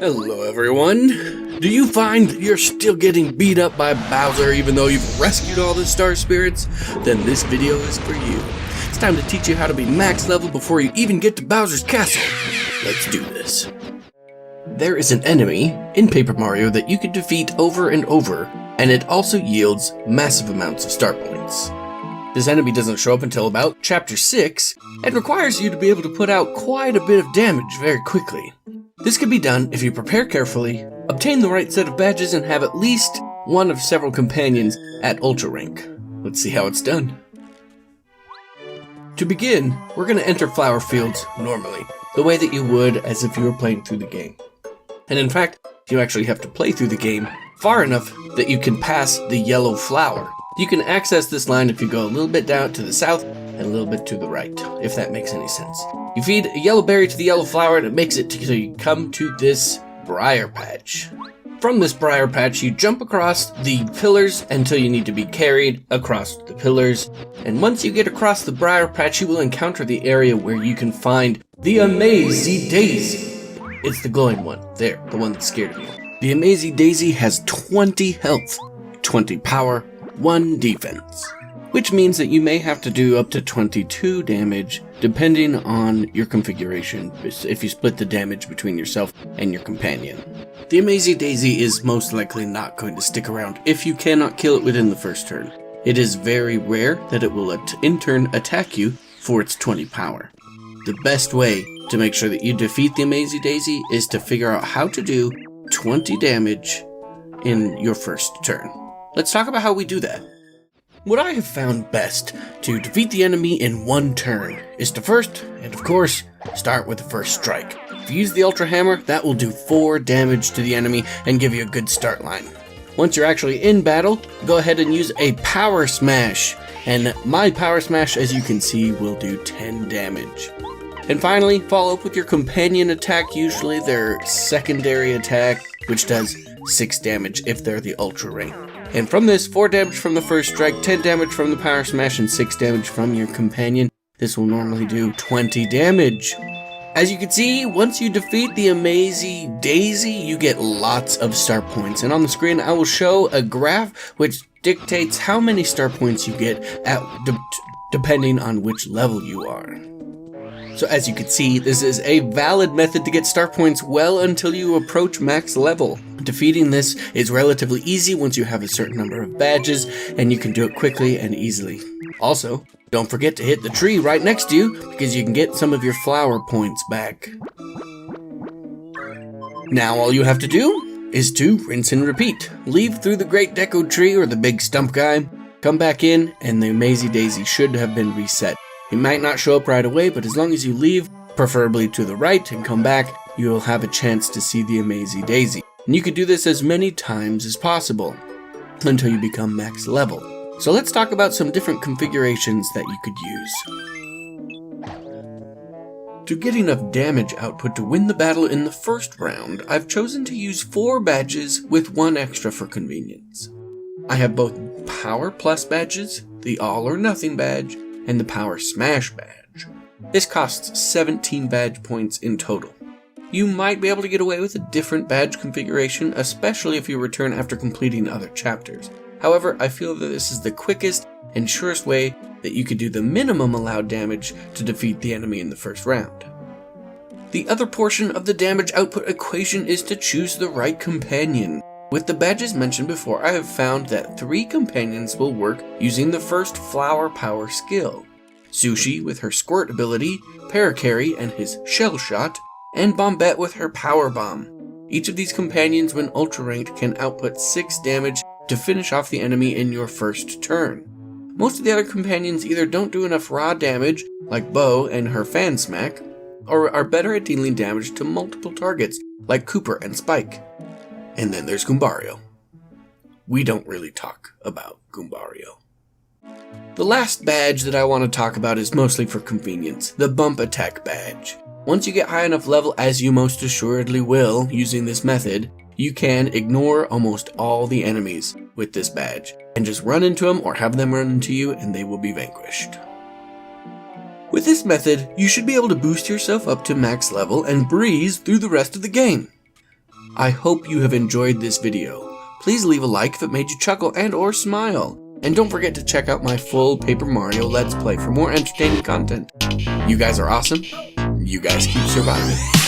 Hello everyone! Do you find that you're still getting beat up by Bowser even though you've rescued all the star spirits? Then this video is for you. It's time to teach you how to be max level before you even get to Bowser's castle. Let's do this. There is an enemy in Paper Mario that you can defeat over and over, and it also yields massive amounts of star points. This enemy doesn't show up until about Chapter 6, and requires you to be able to put out quite a bit of damage very quickly. This can be done if you prepare carefully, obtain the right set of badges, and have at least one of several companions at Ultra Rank. Let's see how it's done. To begin, we're going to enter flower fields normally, the way that you would as if you were playing through the game. And in fact, you actually have to play through the game far enough that you can pass the yellow flower. You can access this line if you go a little bit down to the south and a little bit to the right, if that makes any sense. You feed a yellow berry to the yellow flower and it makes it so you come to this briar patch. From this briar patch, you jump across the pillars until you need to be carried across the pillars. And once you get across the briar patch, you will encounter the area where you can find the Amazing Daisy. It's the glowing one, there, the one that scared me. The Amazing Daisy has 20 health, 20 power, 1 defense, which means that you may have to do up to 22 damage depending on your configuration if you split the damage between yourself and your companion. The Amazing Daisy is most likely not going to stick around if you cannot kill it within the first turn. It is very rare that it will in turn attack you for its 20 power. The best way to make sure that you defeat the Amazing Daisy is to figure out how to do 20 damage in your first turn. Let's talk about how we do that. What I have found best to defeat the enemy in one turn is to first, and of course, start with the first strike. If you use the Ultra Hammer, that will do 4 damage to the enemy and give you a good start line. Once you're actually in battle, go ahead and use a Power Smash. And my Power Smash, as you can see, will do 10 damage. And finally, follow up with your companion attack, usually their secondary attack, which does 6 damage if they're the Ultra Ring. And from this, 4 damage from the first strike, 10 damage from the Power Smash, and 6 damage from your companion. This will normally do 20 damage. As you can see, once you defeat the Amazing Daisy, you get lots of star points. And on the screen, I will show a graph which dictates how many star points you get depending on which level you are. So as you can see, this is a valid method to get star points well until you approach max level. Defeating this is relatively easy once you have a certain number of badges, and you can do it quickly and easily. Also, don't forget to hit the tree right next to you, because you can get some of your flower points back. Now all you have to do is to rinse and repeat. Leave through the Great Deco Tree or the big stump guy, come back in, and the Amazing Daisy should have been reset. It might not show up right away, but as long as you leave, preferably to the right, and come back, you will have a chance to see the Amazing Daisy. And you can do this as many times as possible until you become max level. So let's talk about some different configurations that you could use. To get enough damage output to win the battle in the first round, I've chosen to use 4 badges with 1 extra for convenience. I have both Power Plus badges, the All or Nothing badge, and the Power Smash badge. This costs 17 badge points in total. You might be able to get away with a different badge configuration, especially if you return after completing other chapters. However, I feel that this is the quickest and surest way that you could do the minimum allowed damage to defeat the enemy in the first round. The other portion of the damage output equation is to choose the right companion. With the badges mentioned before, I have found that 3 companions will work using the first flower power skill. Sushi with her squirt ability, Paracarry and his shell shot, and Bombette with her power bomb. Each of these companions when ultra ranked can output 6 damage to finish off the enemy in your first turn. Most of the other companions either don't do enough raw damage, like Bo and her fan smack, or are better at dealing damage to multiple targets, like Cooper and Spike. And then there's Goombario. We don't really talk about Goombario. The last badge that I want to talk about is mostly for convenience, the Bump Attack badge. Once you get high enough level, as you most assuredly will using this method, you can ignore almost all the enemies with this badge, and just run into them or have them run into you and they will be vanquished. With this method, you should be able to boost yourself up to max level and breeze through the rest of the game. I hope you have enjoyed this video. Please leave a like if it made you chuckle and or smile. And don't forget to check out my full Paper Mario Let's Play for more entertaining content. You guys are awesome. You guys keep surviving.